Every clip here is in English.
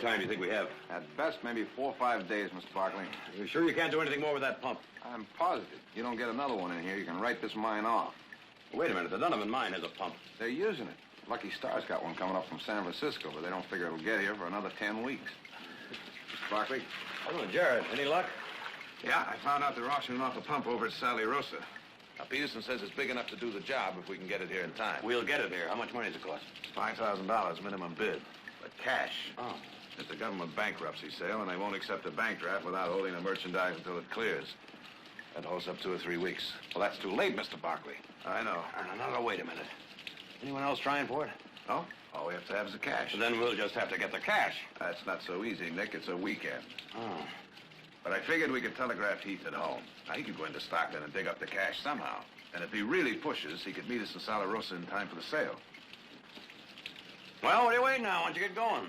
time do you think we have? At best, maybe 4 or 5 days, Mr. Barkley. You sure you can't do anything more with that pump? I'm positive. You don't get another one in here, you can write this mine off. Wait a minute. The Donovan mine has a pump. They're using it. Lucky Star's got one coming up from San Francisco, but they don't figure it'll get here for another 10 weeks. Mr. Barkley? Hello, Jared. Any luck? Yeah, I found out they're auctioning off a pump over at Sally Rosa. Now, Peterson says it's big enough to do the job if we can get it here in time. We'll get it here. How much money does it cost? $5,000 minimum bid, but cash. Oh. It's a government bankruptcy sale, and they won't accept a bank draft without holding the merchandise until it clears. That holds up 2 or 3 weeks. Well, that's too late, Mr. Barkley. I know. No, wait a minute. Anyone else trying for it? No? All we have to have is the cash. Then we'll just have to get the cash. That's not so easy, Nick. It's a weekend. Oh. But I figured we could telegraph Heath at home. Now, he could go into Stockton and dig up the cash somehow. And if he really pushes, he could meet us in Sala Rosa in time for the sale. Well, what are you waiting now? Why don't you get going?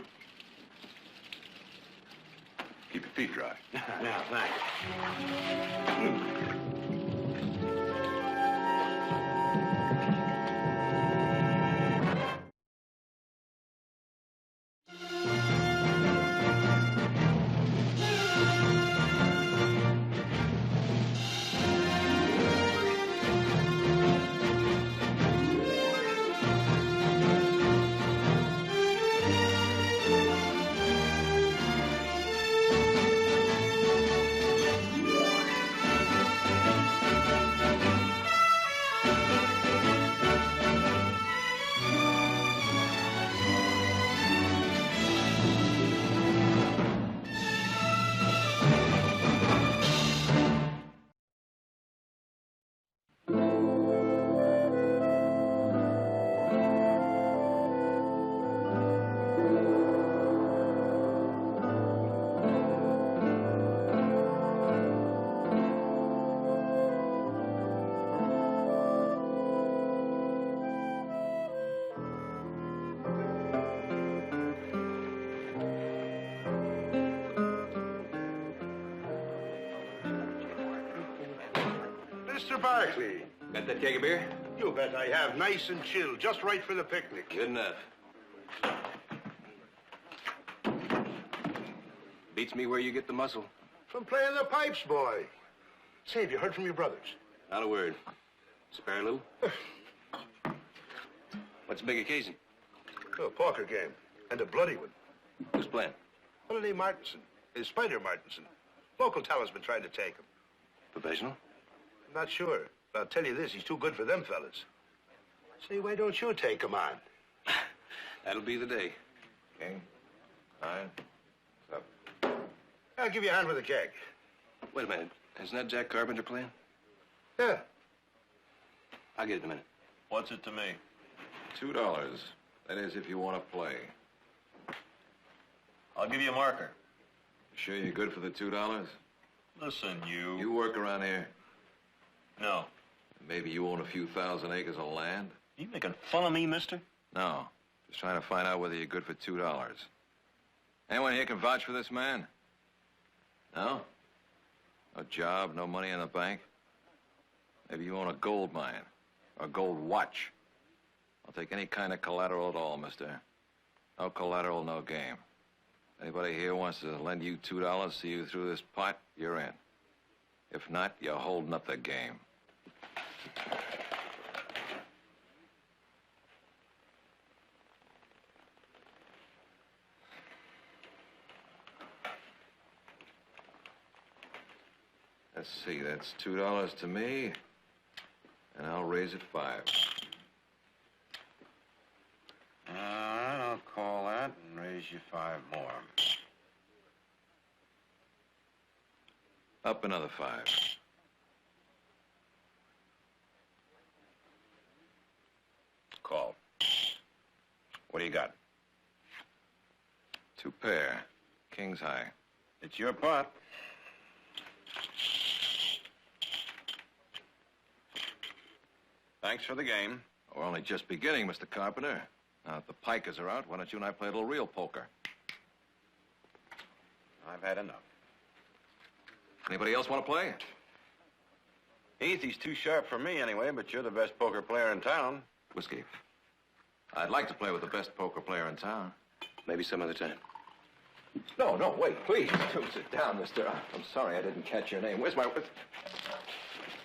Keep your feet dry. Yeah, thanks. Mr. Barkley. Got that keg of beer? You bet I have. Nice and chill, just right for the picnic. Good enough. Beats me where you get the muscle. From playing the pipes, boy. Say, have you heard from your brothers? Not a word. Spare a little? What's the big occasion? Oh, a poker game. And a bloody one. Who's playing? Fellow named Martinson. Spider Martinson. Local talent's been trying to take him. Professional? I'm not sure. But I'll tell you this, he's too good for them fellas. Say, why don't you take him on? That'll be the day. King? 9? What's up? I'll give you a hand with the keg. Wait a minute. Isn't that Jack Carpenter playing? Yeah. I'll get it in a minute. What's it to me? $2. That is, if you want to play. I'll give you a marker. Sure you're good for the $2? Listen, you... You work around here? No. Maybe you own a few thousand acres of land? You making fun of me, mister? No. Just trying to find out whether you're good for $2. Anyone here can vouch for this man? No? No job, no money in the bank? Maybe you own a gold mine or a gold watch. I'll take any kind of collateral at all, mister. No collateral, no game. Anybody here wants to lend you $2, see you through this pot, you're in. If not, you're holding up the game. Let's see, that's $2 to me, and I'll raise it 5. I'll call that and raise you 5 more. Up another 5. Call. What do you got? 2 pair. King's high. It's your pot. Thanks for the game. We're only just beginning, Mr. Carpenter. Now that the pikers are out, why don't you and I play a little real poker? I've had enough. Anybody else want to play? Heath, he's too sharp for me anyway, but you're the best poker player in town. Whiskey. I'd like to play with the best poker player in town. Maybe some other time. No, no, wait, please. Do sit down, mister. I'm sorry I didn't catch your name. Where's my...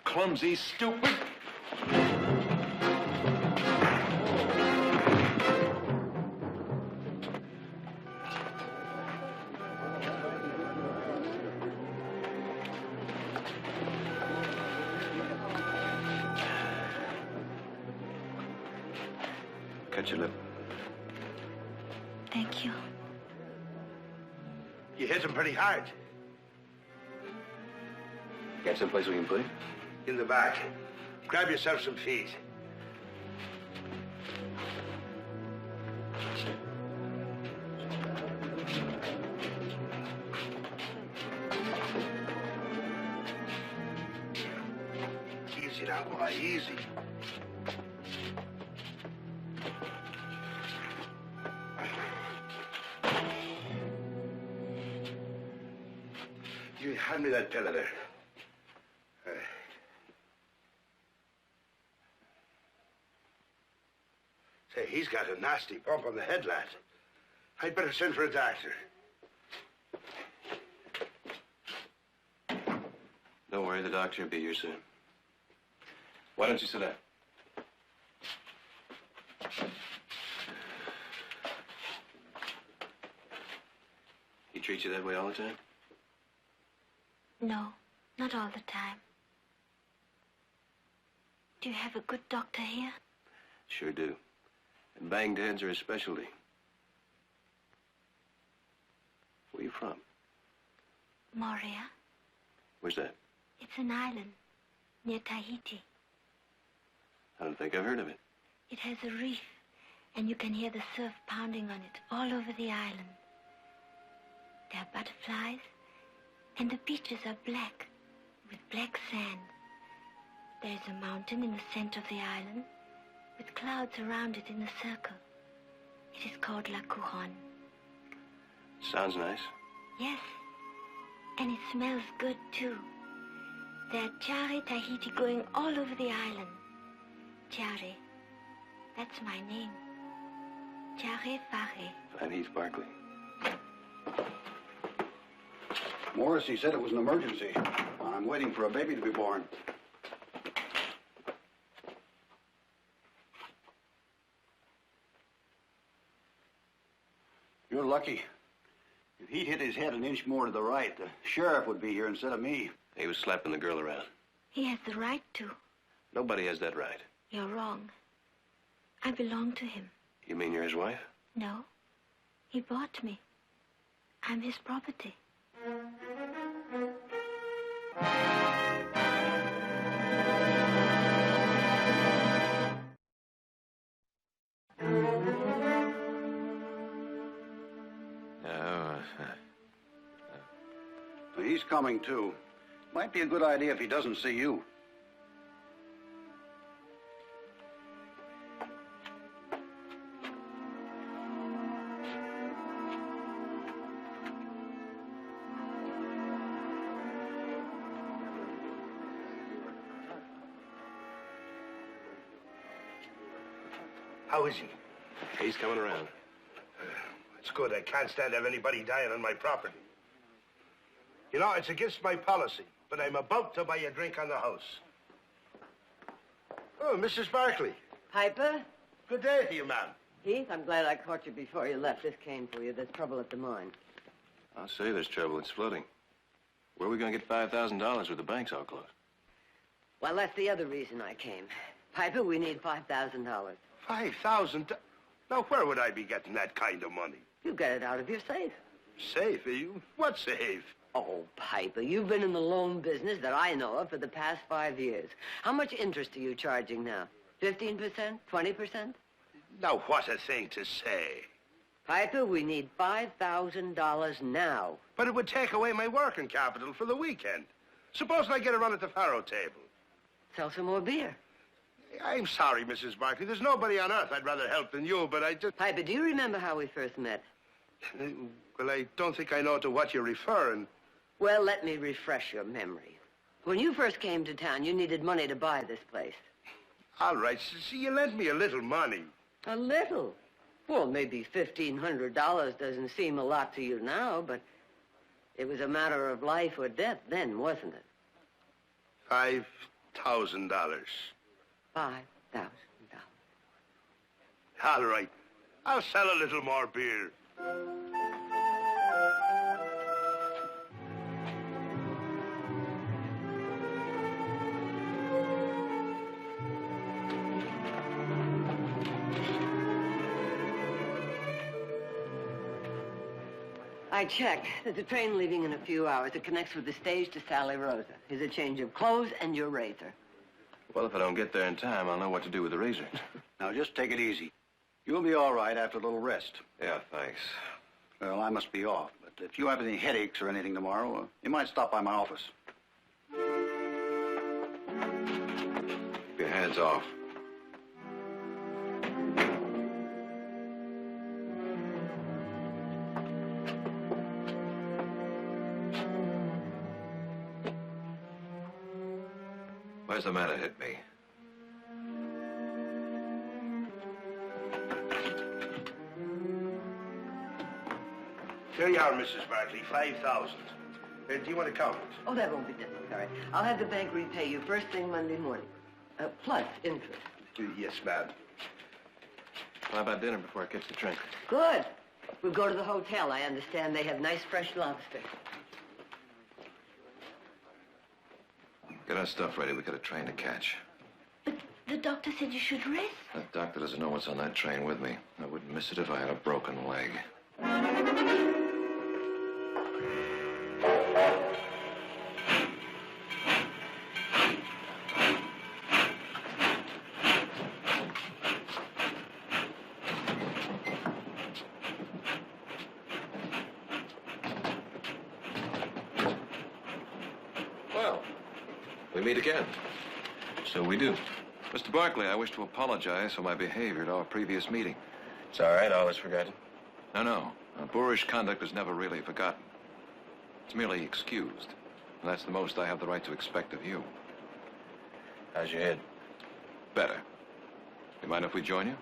Clumsy, stupid... Cut your lip. Thank you. You hit him pretty hard. Got someplace we can put it? In the back. Grab yourself some feet. Easy now, boy, easy. You hand me that pillow there. Say, he's got a nasty bump on the head, lad. I'd better send for a doctor. Don't worry, the doctor will be here soon. Why don't you sit down? He treats you that way all the time? No, not all the time. Do you have a good doctor here? Sure do. And banged heads are his specialty. Where you from? Moria. Where's that? It's an island near Tahiti. I don't think I've heard of it. It has a reef, and you can hear the surf pounding on it all over the island. There are butterflies, and the beaches are black, with black sand. There is a mountain in the center of the island, with clouds around it in a circle. It is called La Couronne. Sounds nice. Yes, and it smells good, too. There are Chare Tahiti going all over the island. Chare, that's my name. Chare Fare. I'm Heath Barkley. Morris, he said it was an emergency. I'm waiting for a baby to be born. You're lucky. If he'd hit his head an inch more to the right, the sheriff would be here instead of me. He was slapping the girl around. He has the right to. Nobody has that right. You're wrong. I belong to him. You mean you're his wife? No. He bought me. I'm his property. He's coming, too. Might be a good idea if he doesn't see you. How is he? He's coming around. It's good. I can't stand to have anybody dying on my property. You know, it's against my policy, but I'm about to buy a drink on the house. Oh, Mrs. Barkley. Piper? Good day to you, ma'am. Heath, I'm glad I caught you before you left. This came for you. There's trouble at the mine. I'll say there's trouble. It's flooding. Where are we going to get $5,000 with the banks all closed? Well, that's the other reason I came. Piper, we need $5,000. 5,000? Now, where would I be getting that kind of money? You get it out of your safe. Safe? You? What safe? Oh, Piper, you've been in the loan business that I know of for the past 5 years. How much interest are you charging now? 15%? 20%? Now, what a thing to say. Piper, we need $5,000 now. But it would take away my working capital for the weekend. Suppose I get a run at the faro table. Sell some more beer. I'm sorry, Mrs. Barkley. There's nobody on earth I'd rather help than you, but I just... Piper, do you remember how we first met? Well, I don't think I know to what you're referring. Well, let me refresh your memory. When you first came to town, you needed money to buy this place. All right. See, you lent me a little money. A little? Well, maybe $1,500 doesn't seem a lot to you now, but it was a matter of life or death then, wasn't it? $5,000. $5,000. All right. I'll sell a little more beer. I checked. There's a train leaving in a few hours. It connects with the stage to Sally Rosa. Here's a change of clothes and your razor. Well, if I don't get there in time, I'll know what to do with the razor. Now, just take it easy. You'll be all right after a little rest. Yeah, thanks. Well, I must be off, but if you have any headaches or anything tomorrow, you might stop by my office. Keep your hands off. Where's the man that hit me? Here you are, Mrs. Barkley, 5,000. Do you want to count it? Oh, that won't be necessary. I'll have the bank repay you first thing Monday morning. Plus interest. Yes, ma'am. How about dinner before I catch the train? Good. We'll go to the hotel. I understand they have nice fresh lobster. Get our stuff ready. We got a train to catch. But the doctor said you should rest. That doctor doesn't know what's on that train with me. I wouldn't miss it if I had a broken leg. Well, we meet again. So we do. Mr. Barkley, I wish to apologize for my behavior at our previous meeting. It's all right. All is forgotten. No. Boorish conduct is never really forgotten. It's merely excused. And that's the most I have the right to expect of you. How's your head? Better. You mind if we join you?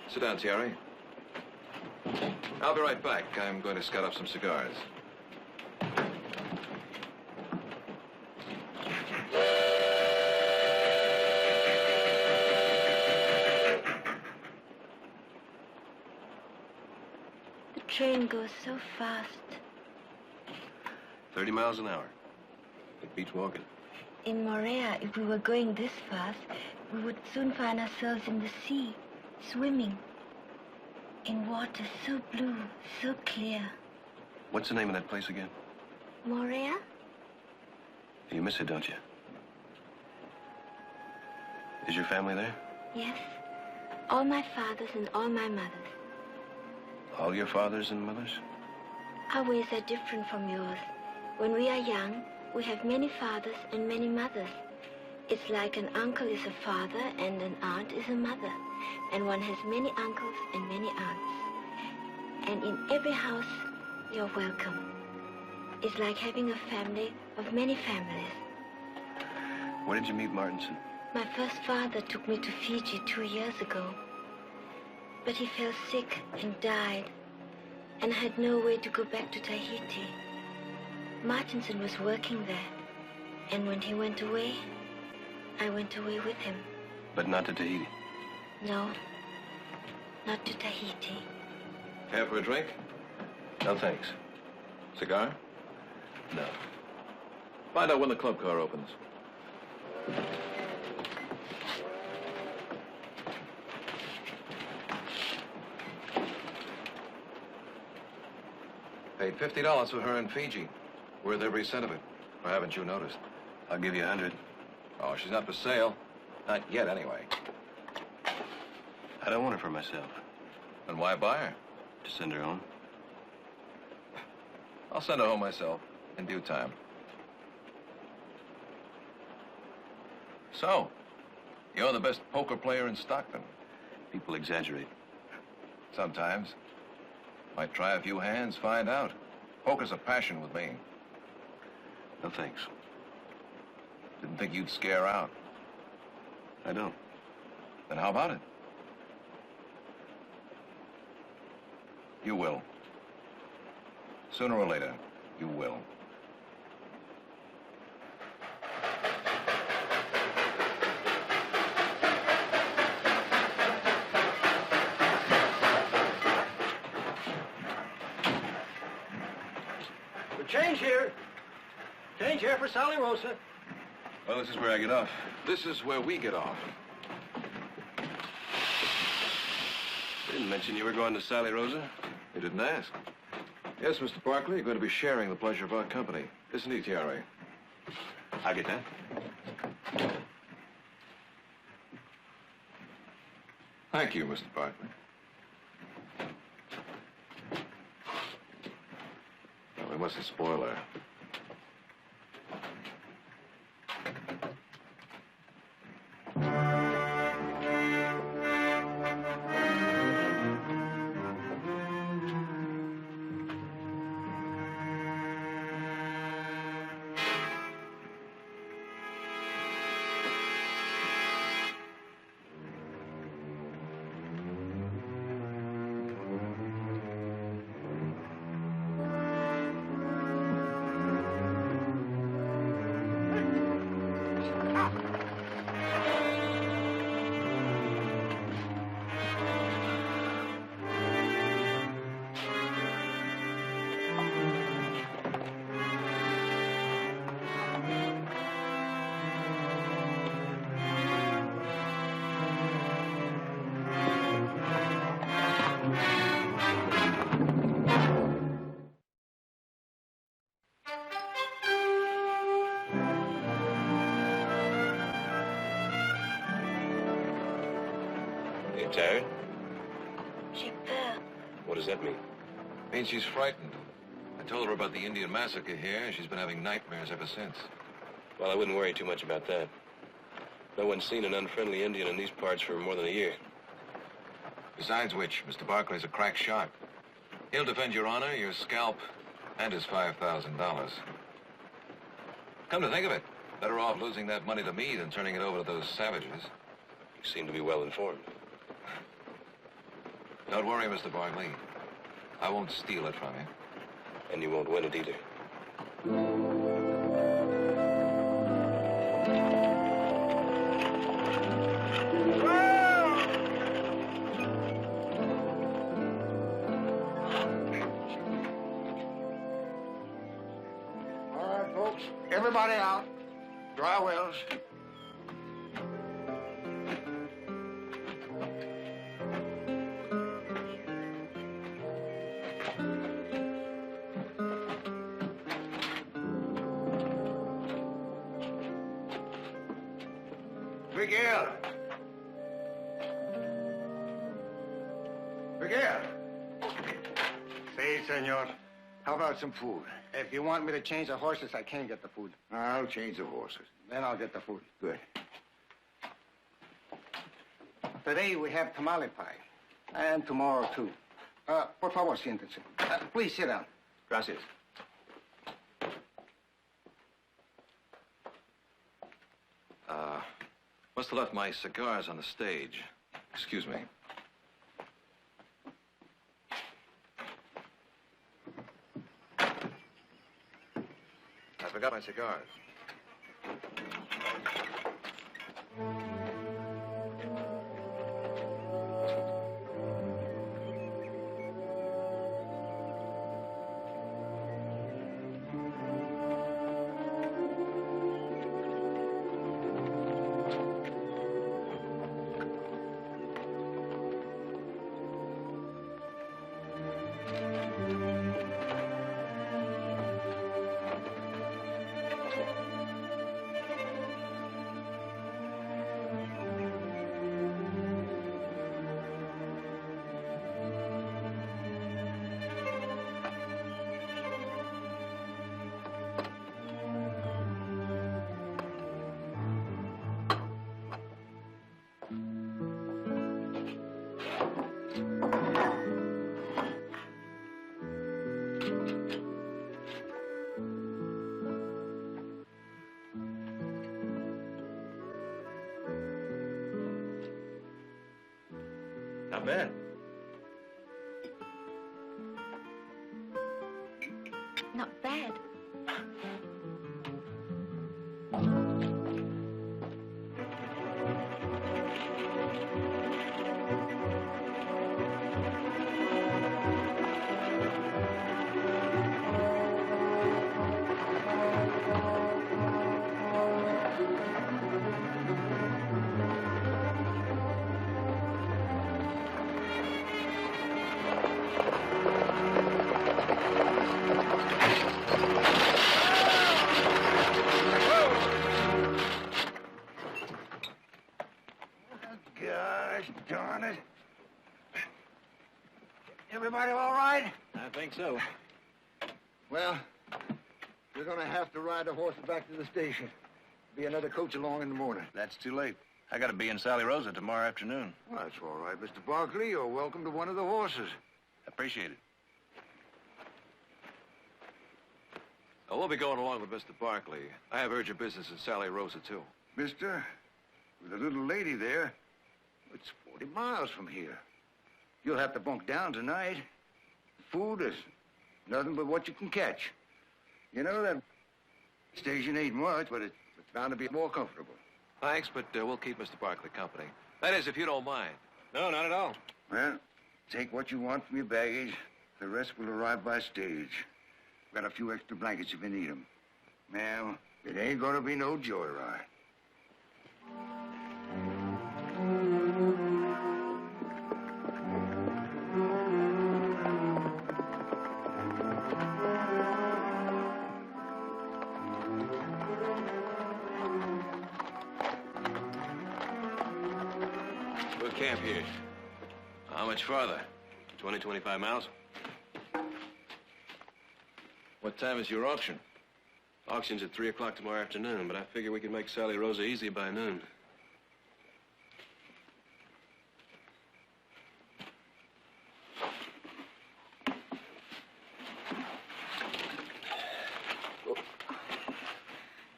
Sit down, Thierry. I'll be right back. I'm going to scout up some cigars. The train goes so fast. 30 miles an hour. It beats walking. In Morea, if we were going this fast, we would soon find ourselves in the sea, swimming. In water so blue, so clear. What's the name of that place again? Morea? You miss it, don't you? Is your family there? Yes. All my fathers and all my mothers. All your fathers and mothers? Our ways are different from yours. When we are young, we have many fathers and many mothers. It's like an uncle is a father and an aunt is a mother. And one has many uncles and many aunts. And in every house, you're welcome. It's like having a family of many families. Where did you meet Martinson? My first father took me to Fiji 2 years ago. But he fell sick and died. And I had no way to go back to Tahiti. Martinson was working there. And when he went away, I went away with him. But not to Tahiti? No, not to Tahiti. Care for a drink? No, thanks. Cigar? No. Find out when the club car opens. Paid $50 for her in Fiji. Worth every cent of it. Or haven't you noticed? I'll give you 100. Oh, she's not for sale. Not yet, anyway. I don't want her for myself. Then why buy her? To send her home. I'll send her home myself, in due time. So, you're the best poker player in Stockton. People exaggerate. Sometimes. Might try a few hands, find out. Poker's a passion with me. No, thanks. Didn't think you'd scare out. I don't. Then how about it? You will. Sooner or later, you will. Change here. Change here for Sally Rosa. Well, this is where I get off. This is where we get off. You didn't mention you were going to Sally Rosa. You didn't ask. Yes, Mr. Barkley, you're going to be sharing the pleasure of our company. Isn't he, Tiare? I'll get that. Thank you, Mr. Barkley. Well, we mustn't spoil her. You tired? J'ai peur. What does that mean? Means she's frightened. I told her about the Indian massacre here, and she's been having nightmares ever since. Well, I wouldn't worry too much about that. No one's seen an unfriendly Indian in these parts for more than a year. Besides which, Mr. Barkley's a crack shot. He'll defend your honor, your scalp, and his $5,000. Come to think of it, better off losing that money to me than turning it over to those savages. You seem to be well informed. Don't worry, Mr. Barkley. I won't steal it from you. And you won't win it either. All right, folks. Everybody out. Dry wells. Miguel. Miguel. Si, senor. How about some food? If you want me to change the horses, I can get the food. I'll change the horses. Then I'll get the food. Good. Today we have tamale pie. And tomorrow, too. Por favor, siéntense. Please sit down. Gracias. Must have left my cigars on the stage. Excuse me. I forgot my cigars. Not bad. had. Gosh darn it. Everybody all right? I think so. Well, we're going to have to ride the horses back to the station. Be another coach along in the morning. That's too late. I got to be in Sally Rosa tomorrow afternoon. Well, that's all right, Mr. Barkley. You're welcome to one of the horses. Appreciate it. Oh, we'll be going along with Mr. Barkley. I have urgent business in Sally Rosa, too. Mister, with a little lady there, it's 40 miles from here. You'll have to bunk down tonight. Food is nothing but what you can catch. You know, that station ain't much, but it's bound to be more comfortable. Thanks, but we'll keep Mr. Barkley company. That is, if you don't mind. No, not at all. Well, take what you want from your baggage. The rest will arrive by stage. Got a few extra blankets if you need them. Well, it ain't gonna be no joyride. We'll camp here. How much farther? 20, 25 miles. What time is your auction? Auction's at 3 o'clock tomorrow afternoon, but I figure we can make Sally Rosa easy by noon.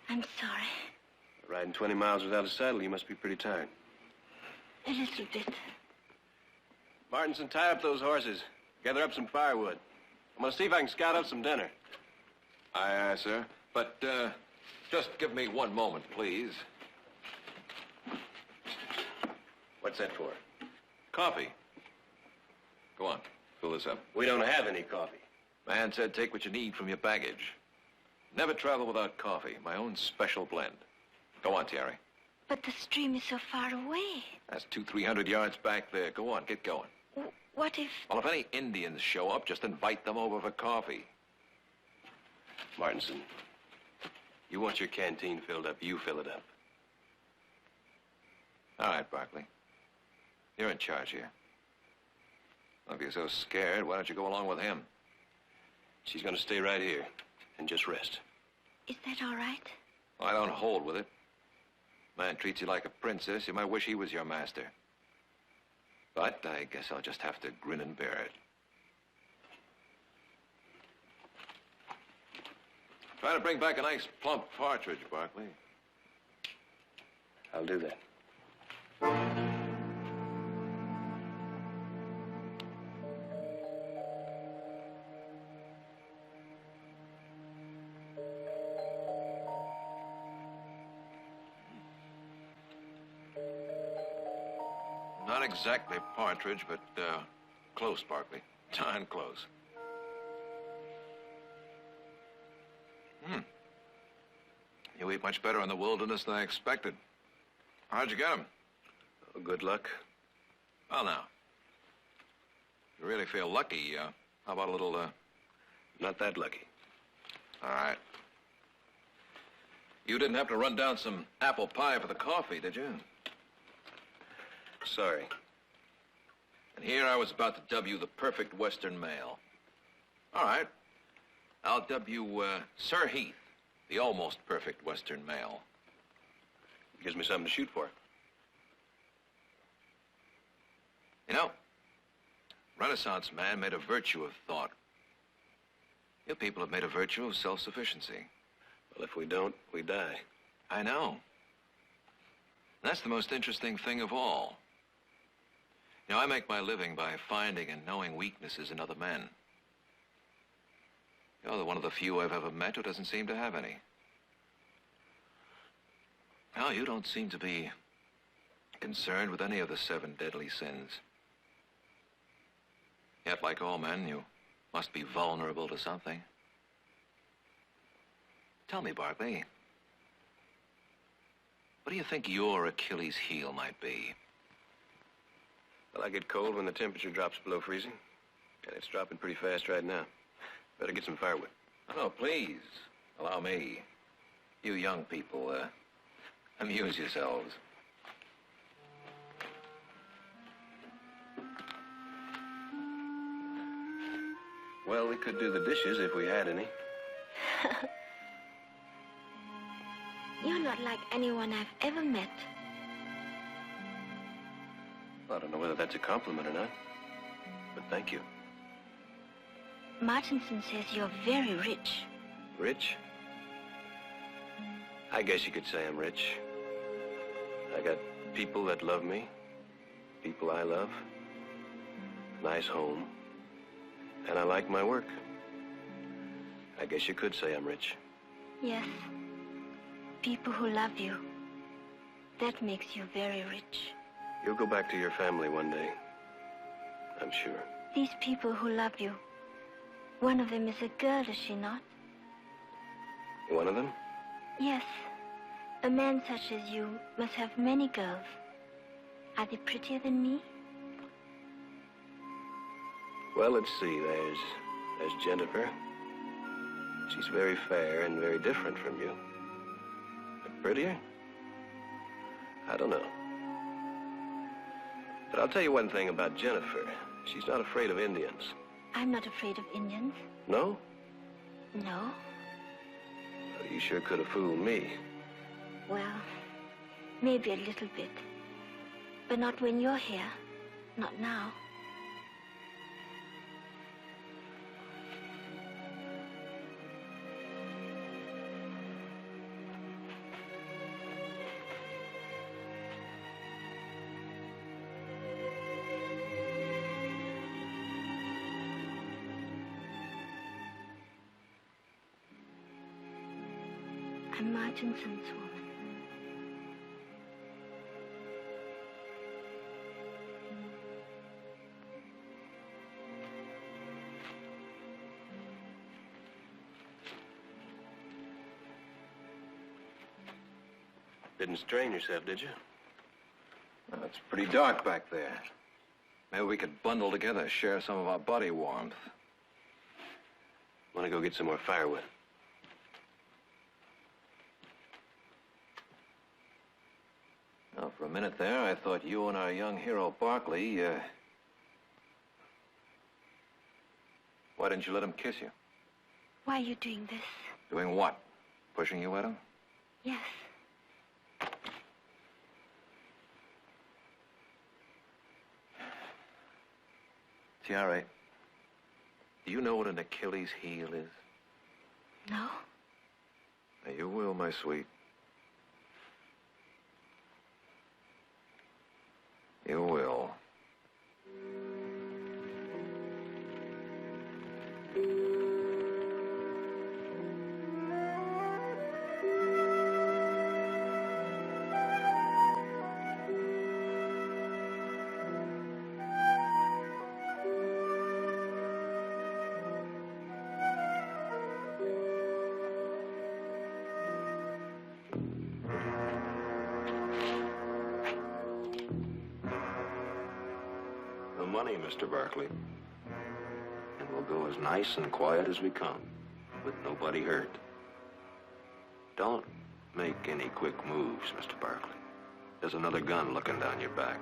I'm sorry. Riding 20 miles without a saddle, you must be pretty tired. A little bit. Martinson, tie up those horses. Gather up some firewood. I'm gonna see if I can scout out some dinner. Aye, aye, sir. But, just give me one moment, please. What's that for? Coffee. Go on, fill this up. We don't have any coffee. Man said take what you need from your baggage. Never travel without coffee. My own special blend. Go on, Thierry. But the stream is so far away. That's 200-300 yards back there. Go on, get going. What if... Well, if any Indians show up, just invite them over for coffee. Martinson, you want your canteen filled up, you fill it up. All right, Barkley. You're in charge here. Well, if you're so scared, why don't you go along with him? She's gonna stay right here and just rest. Is that all right? Well, I don't hold with it. Man treats you like a princess. You might wish he was your master. But I guess I'll just have to grin and bear it. Try to bring back a nice plump partridge, Barkley. I'll do that. Not exactly partridge, but close, Barkley. Darn close. You eat much better in the wilderness than I expected. How'd you get him? Oh, good luck. Well, now. If you really feel lucky, how about a little, Not that lucky. All right. You didn't have to run down some apple pie for the coffee, did you? Sorry. And here I was about to dub you the perfect Western male. All right. I'll dub you, Sir Heath, the almost perfect Western male. Gives me something to shoot for. You know, Renaissance man made a virtue of thought. You people have made a virtue of self-sufficiency. Well, if we don't, we die. I know. That's the most interesting thing of all. You know, I make my living by finding and knowing weaknesses in other men. You're one of the few I've ever met who doesn't seem to have any. No, you don't seem to be concerned with any of the 7 deadly sins. Yet, like all men, you must be vulnerable to something. Tell me, Barkley, what do you think your Achilles heel might be? Well, I get cold when the temperature drops below freezing. And it's dropping pretty fast right now. Better get some firewood. Oh, please, allow me. You young people, amuse yourselves. Well, we could do the dishes if we had any. You're not like anyone I've ever met. Well, I don't know whether that's a compliment or not. But thank you. Martinson says you're very rich. Rich? I guess you could say I'm rich. I got people that love me. People I love. Nice home. And I like my work. I guess you could say I'm rich. Yes. People who love you. That makes you very rich. You'll go back to your family one day. I'm sure. These people who love you. One of them is a girl, is she not? One of them? Yes. A man such as you must have many girls. Are they prettier than me? Well, let's see. There's Jennifer. She's very fair and very different from you. But prettier? I don't know. But I'll tell you one thing about Jennifer. She's not afraid of Indians. I'm not afraid of Indians. No? No? Well, you sure could have fooled me. Well, maybe a little bit. But not when you're here. Not now. I'm Martinson's woman. Didn't strain yourself, did you? Well, it's pretty dark back there. Maybe we could bundle together, share some of our body warmth. Want to go get some more firewood? Now, for a minute there, I thought you and our young hero, Barkley, why didn't you let him kiss you? Why are you doing this? Doing what? Pushing you at him? Yes. Tiare, do you know what an Achilles heel is? No? Now, you will, my sweet. You will. Money, Mr. Barkley. And we'll go as nice and quiet as we come, with nobody hurt. Don't make any quick moves, Mr. Barkley. There's another gun looking down your back.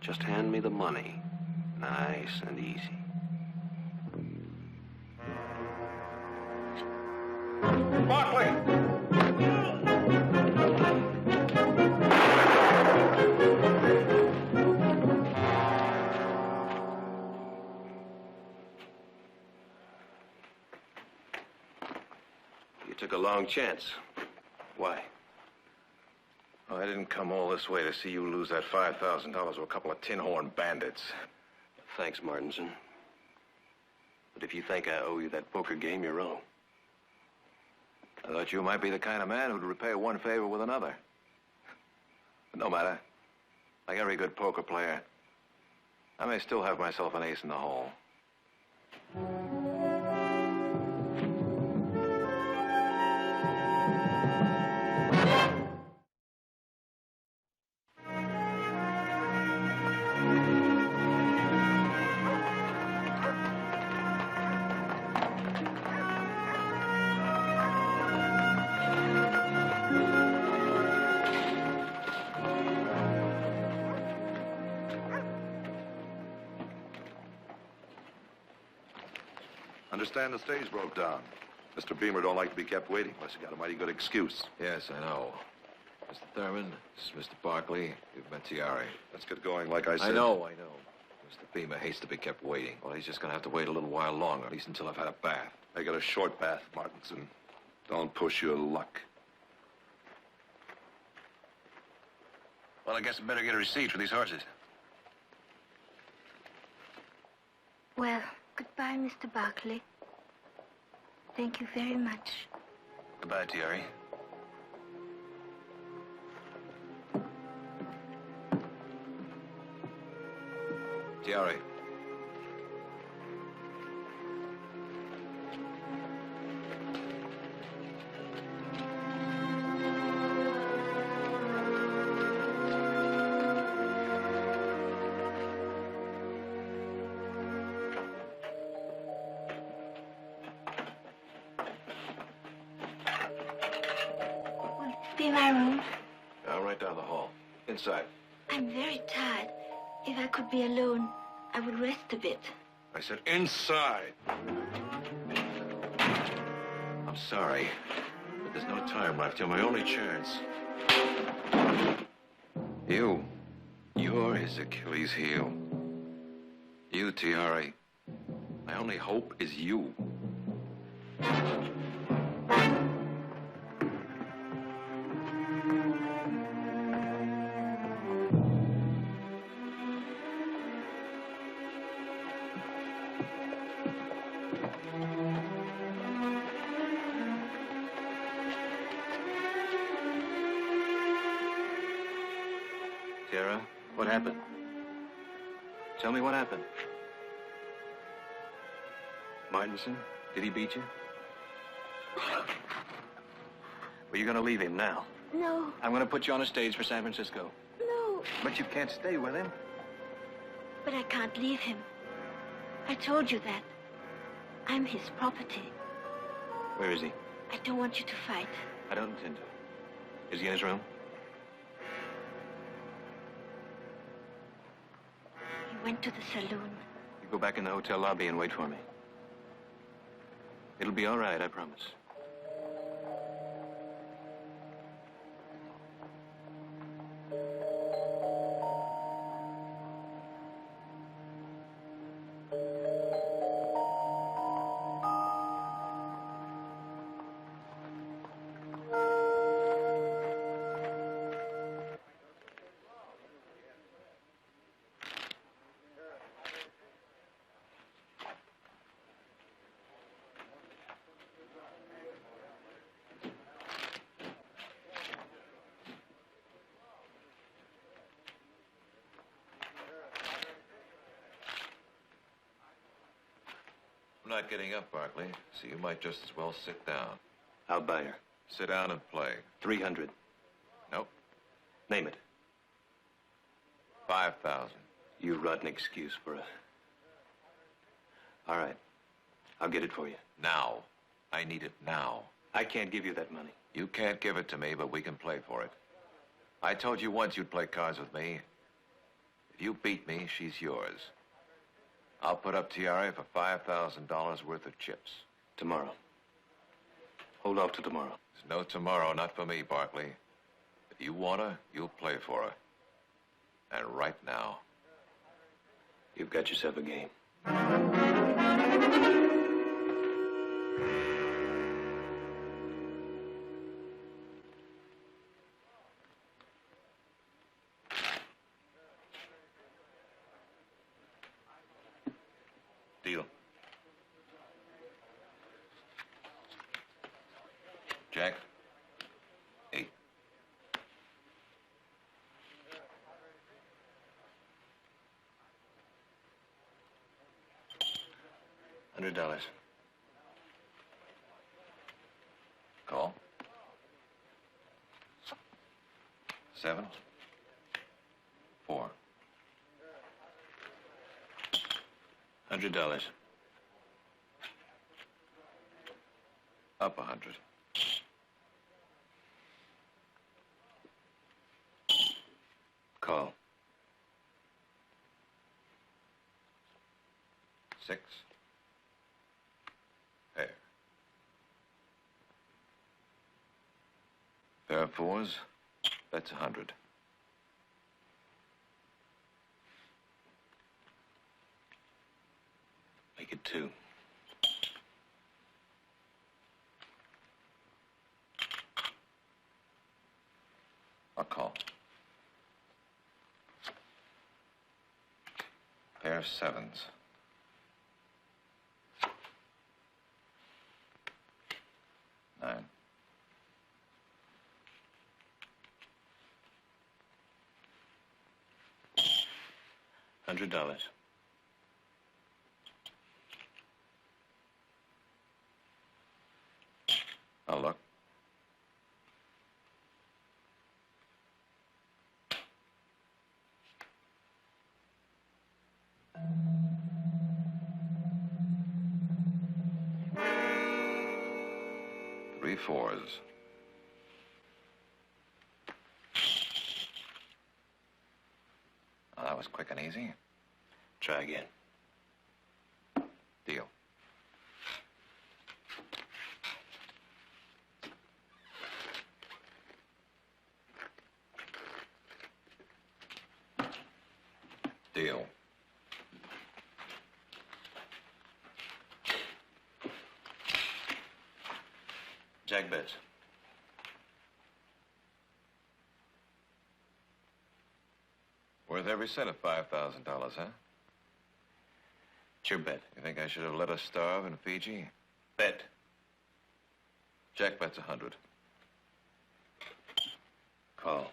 Just hand me the money, nice and easy. Barkley! Took a long chance. Why? Oh, I didn't come all this way to see you lose that $5,000 to a couple of tin horn bandits. Thanks, Martinson. But if you think I owe you that poker game, you're wrong. I thought you might be the kind of man who'd repay one favor with another. But no matter. Like every good poker player, I may still have myself an ace in the hole. Understand the stage broke down. Mr. Beamer don't like to be kept waiting unless he got a mighty good excuse. Yes, I know. Mr. Thurman, this is Mr. Barkley. You've met Tiare. Let's get going, like I said. I know. Mr. Beamer hates to be kept waiting. Well, he's just going to have to wait a little while longer, at least until I've had a bath. I got a short bath, Martinson. Don't push your luck. Well, I guess I better get a receipt for these horses. Well, goodbye, Mr. Barkley. Thank you very much. Goodbye, Tiare. Tiare. Be my room. Right down the hall. Inside. I'm very tired. If I could be alone, I would rest a bit. I said inside. I'm sorry, but there's no time left. You're my only chance. You're his Achilles heel. You, Tiare. My only hope is you. Tiare, what happened? Tell me what happened. Martinson, did he beat you? Well, you're gonna leave him now. No, I'm gonna put you on a stage for San Francisco. no. But you can't stay with him. But I can't leave him. I told you that. I'm his property. Where is he? I don't want you to fight. I don't intend to. Is he in his room? He went to the saloon. You go back in the hotel lobby and wait for me. It'll be all right, I promise. I'm not getting up, Barkley, so you might just as well sit down. I'll buy her. Sit down and play. 300. Nope. Name it. 5,000. You rotten excuse for a... All right. I'll get it for you. Now. I need it now. I can't give you that money. You can't give it to me, but we can play for it. I told you once you'd play cards with me. If you beat me, she's yours. I'll put up Tiare for $5,000 worth of chips. Tomorrow. Hold off till tomorrow. There's no tomorrow, not for me, Barkley. If you want her, you'll play for her. And right now. You've got yourself a game. Deal. Jack. 8. $100. Call. 7. 4. $100. Up 100. Call. 6. Pair. Pair of 4s. That's 100. Make it 2. I'll call. Pair of 7s. 9. $100. I'll look. Three 4s. Oh, that was quick and easy. Try again. Deal. Deal. Jack bets. Worth every cent of $5,000, huh? It's your bet. You think I should have let us starve in Fiji? Bet. Jack bets 100. Call.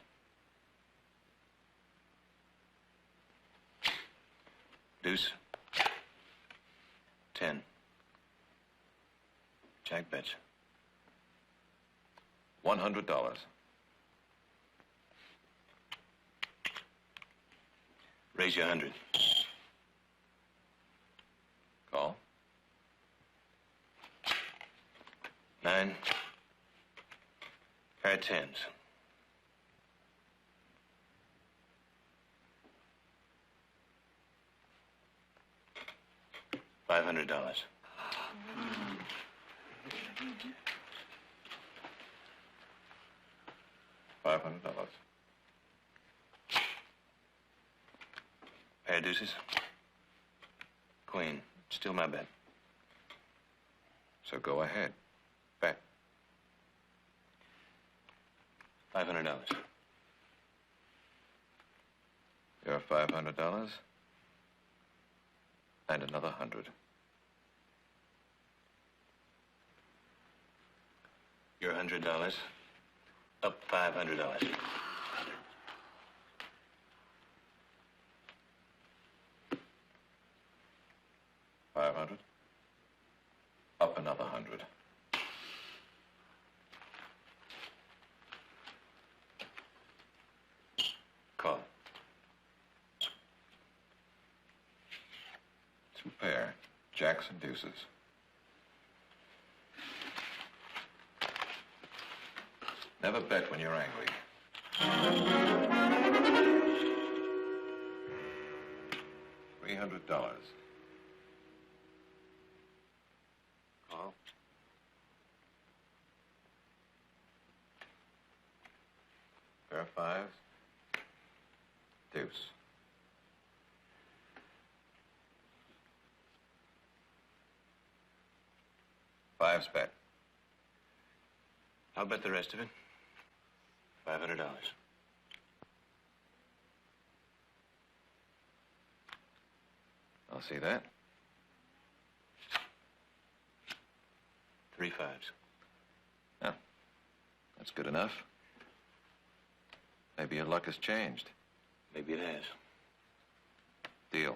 Deuce. 10. Jack bets. $100. Raise you 100. Call. 9. Pair of 10s. $500. $500. Pair of deuces. Queen. Still my bet. So go ahead. Bet. $500. Your $500 and another 100. Your $100. Up $500. 500. Up another 100. Call. 2 pair. Jacks and deuces. Never bet when you're angry. $300. Call. Pair of 5s. Deuce. Fives bet. I'll bet the rest of it. $500. I'll see that. 3 5s. Yeah. That's good enough. Maybe your luck has changed. Maybe it has. Deal.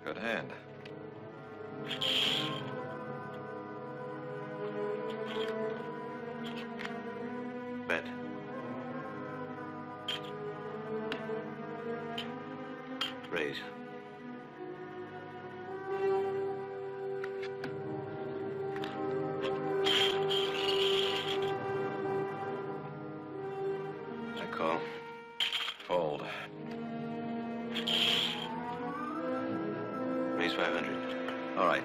Good hand. Bet. Raise. I call. Fold. Raise 500. All right.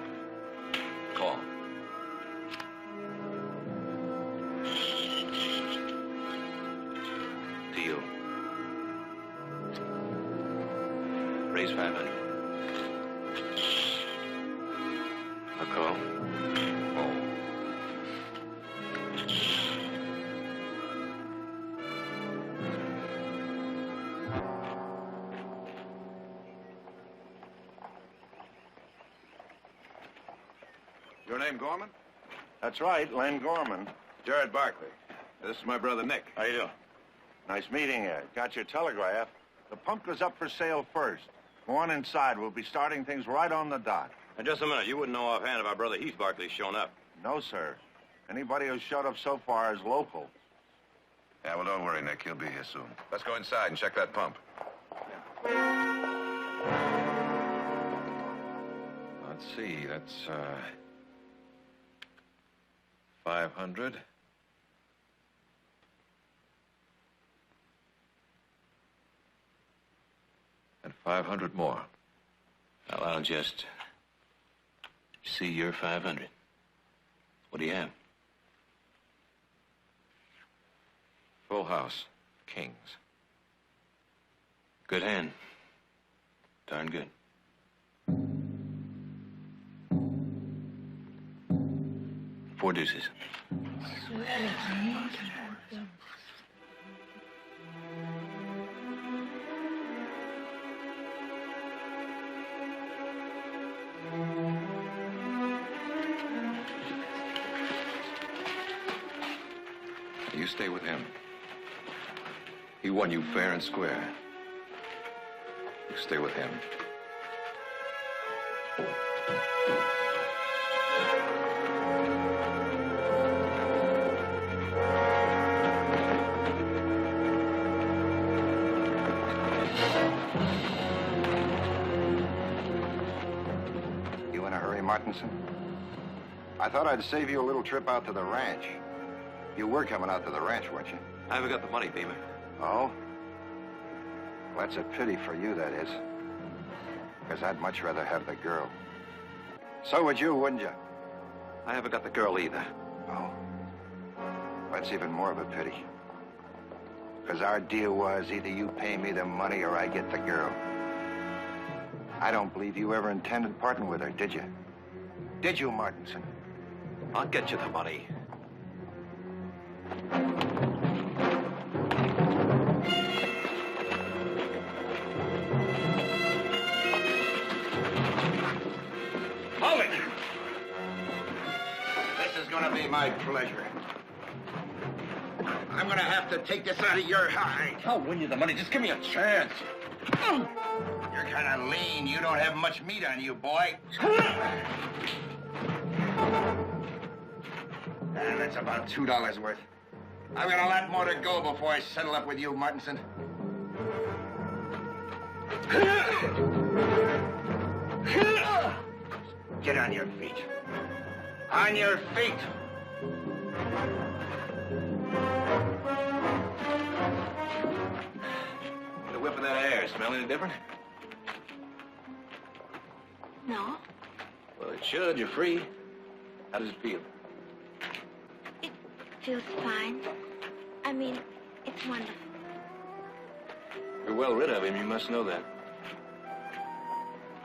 Call. Deal. Raise 500. A call. Fold. Your name, Gorman? That's right, Len Gorman. Jared Barkley. This is my brother, Nick. How you doing? Nice meeting you. Got your telegraph. The pump goes up for sale first. Go on inside. We'll be starting things right on the dot. Now, just a minute. You wouldn't know offhand if our brother Heath Barkley's shown up. No, sir. Anybody who's showed up so far is local. Yeah, well, don't worry, Nick. He'll be here soon. Let's go inside and check that pump. Let's see, that's, 500. And 500 more. Well, I'll just see your 500. What do you have? Full house. Kings. Good hand. Darn good. Four deuces. You stay with him. He won you fair and square. You stay with him. You in a hurry, Martinson? I thought I'd save you a little trip out to the ranch. You were coming out to the ranch, weren't you? I haven't got the money, Beamer. Oh? Well, that's a pity for you, that is. Because I'd much rather have the girl. So would you, wouldn't you? I haven't got the girl either. Oh? That's even more of a pity. Because our deal was either you pay me the money or I get the girl. I don't believe you ever intended parting with her, did you? Did you, Martinson? I'll get you the money. Hold it! This is gonna be my pleasure. I'm gonna have to take this out of your hide. I'll win you the money. Just give me a chance. You're kind of lean. You don't have much meat on you, boy. And that's about $2 worth. I've got a lot more to go before I settle up with you, Martinson. Get on your feet. On your feet. The whiff of that air, smell any different? No, Well, it should. You're free. How does it feel? it feels fine. I mean, it's wonderful. You're well rid of him. You must know that.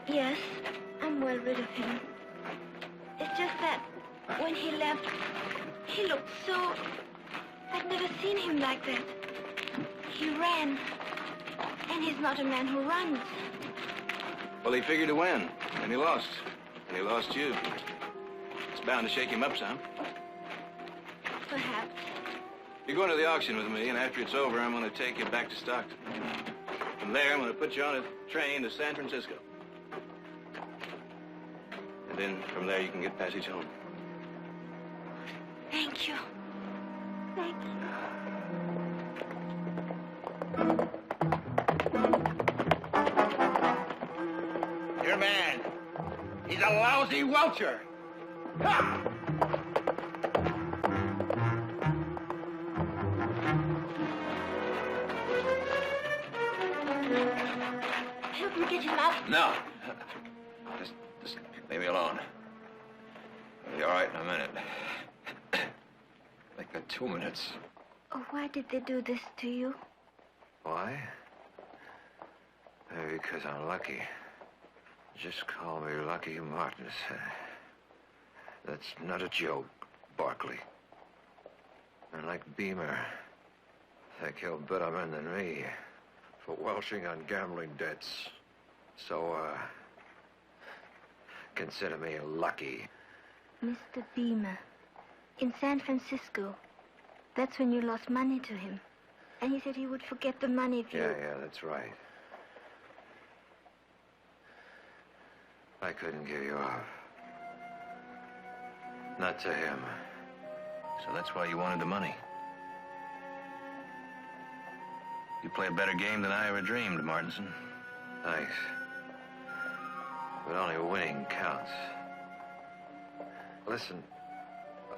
Yes, I'm well rid of him. It's just that When he left, he looked so... I'd never seen him like that. He ran. And he's not a man who runs. Well, he figured to win, and he lost. And he lost you. It's bound to shake him up some. Perhaps. You're going to the auction with me, and after it's over, I'm going to take you back to Stockton. From there, I'm going to put you on a train to San Francisco. And then from there, you can get passage home. Thank you. Thank you. Your man. He's a lousy welcher. Ha! Help me get him out. No. Just leave me alone. I'll be all right in a minute. Like 2 minutes. Oh, why did they do this to you? Why? Maybe because I'm lucky. Just call me Lucky Martins. That's not a joke, Barkley. And like Beamer, they kill better men than me for welching on gambling debts. So, consider me lucky. Mr. Beamer, in San Francisco, that's when you lost money to him. And he said he would forget the money if you... Yeah, that's right. I couldn't give you up. Not to him. So that's why you wanted the money. You play a better game than I ever dreamed, Martinson. Thanks. But only winning counts. Listen,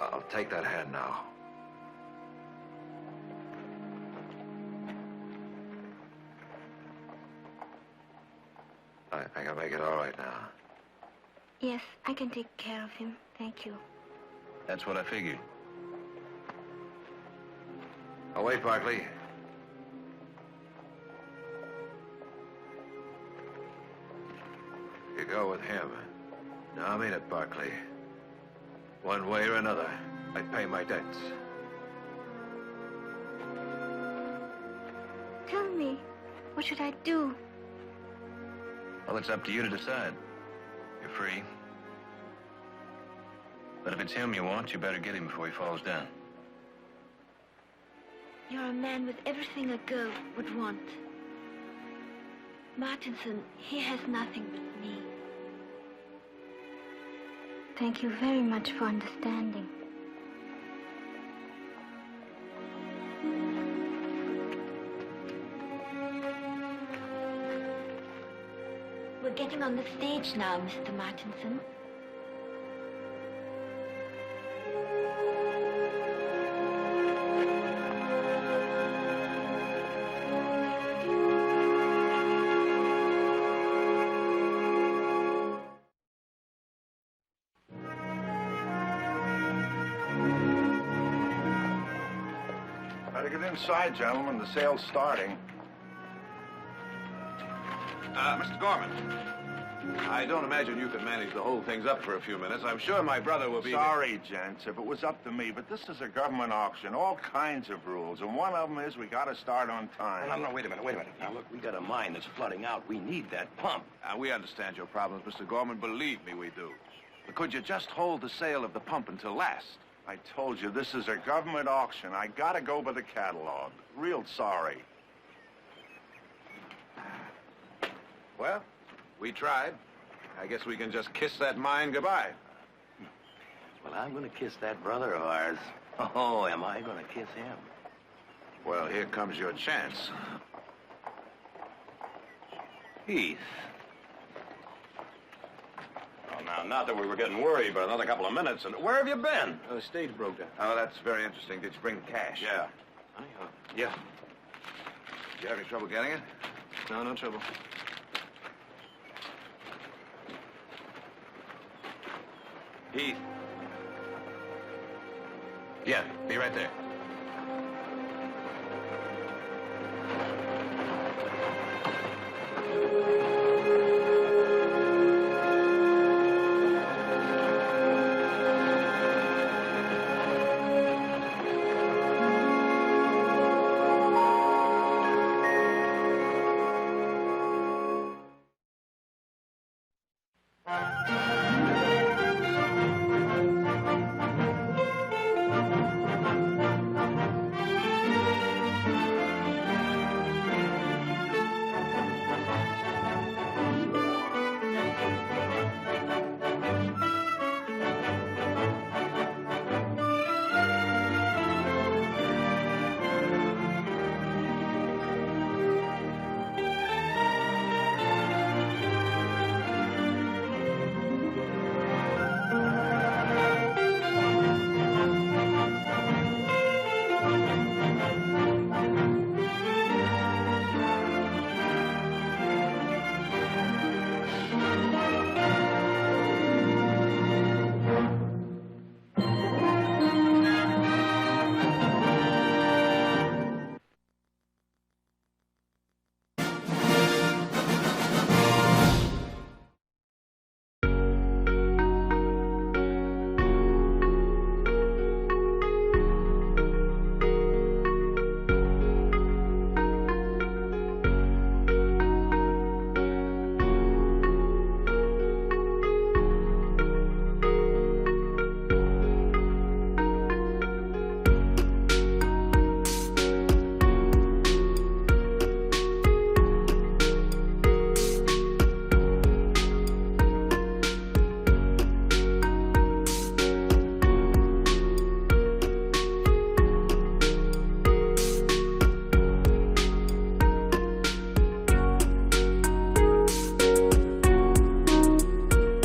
I'll take that hand now. I can make it all right now. Yes, I can take care of him. Thank you. That's what I figured. Oh, wait, Barkley. You go with him. No, I mean it, Barkley. One way or another, I pay my debts. Tell me, what should I do? Well, it's up to you to decide. You're free. But if it's him you want, you better get him before he falls down. You're a man with everything a girl would want. Martinson, he has nothing but me. Thank you very much for understanding. We're getting on the stage now, Mr. Martinson. Better get inside, gentlemen. The sale's starting. Mr. Gorman, I don't imagine you can manage to hold things up for a few minutes. I'm sure my brother will be... Sorry, gents, if it was up to me, but this is a government auction. All kinds of rules, and one of them is we got to start on time. No, wait a minute. Now, look, we got a mine that's flooding out. We need that pump. We understand your problems, Mr. Gorman. Believe me, we do. But could you just hold the sale of the pump until last? I told you, this is a government auction. I got to go by the catalog. Real sorry. Well, we tried. I guess we can just kiss that mine goodbye. Well, I'm going to kiss that brother of ours. Oh, am I going to kiss him? Well, here comes your chance. Heath. Well, now, not that we were getting worried, but another couple of minutes, and where have you been? The stage broke down. Oh, that's very interesting. Did you bring cash? Yeah. Yeah. Did you have any trouble getting it? No trouble. Heath. Yeah, be right there.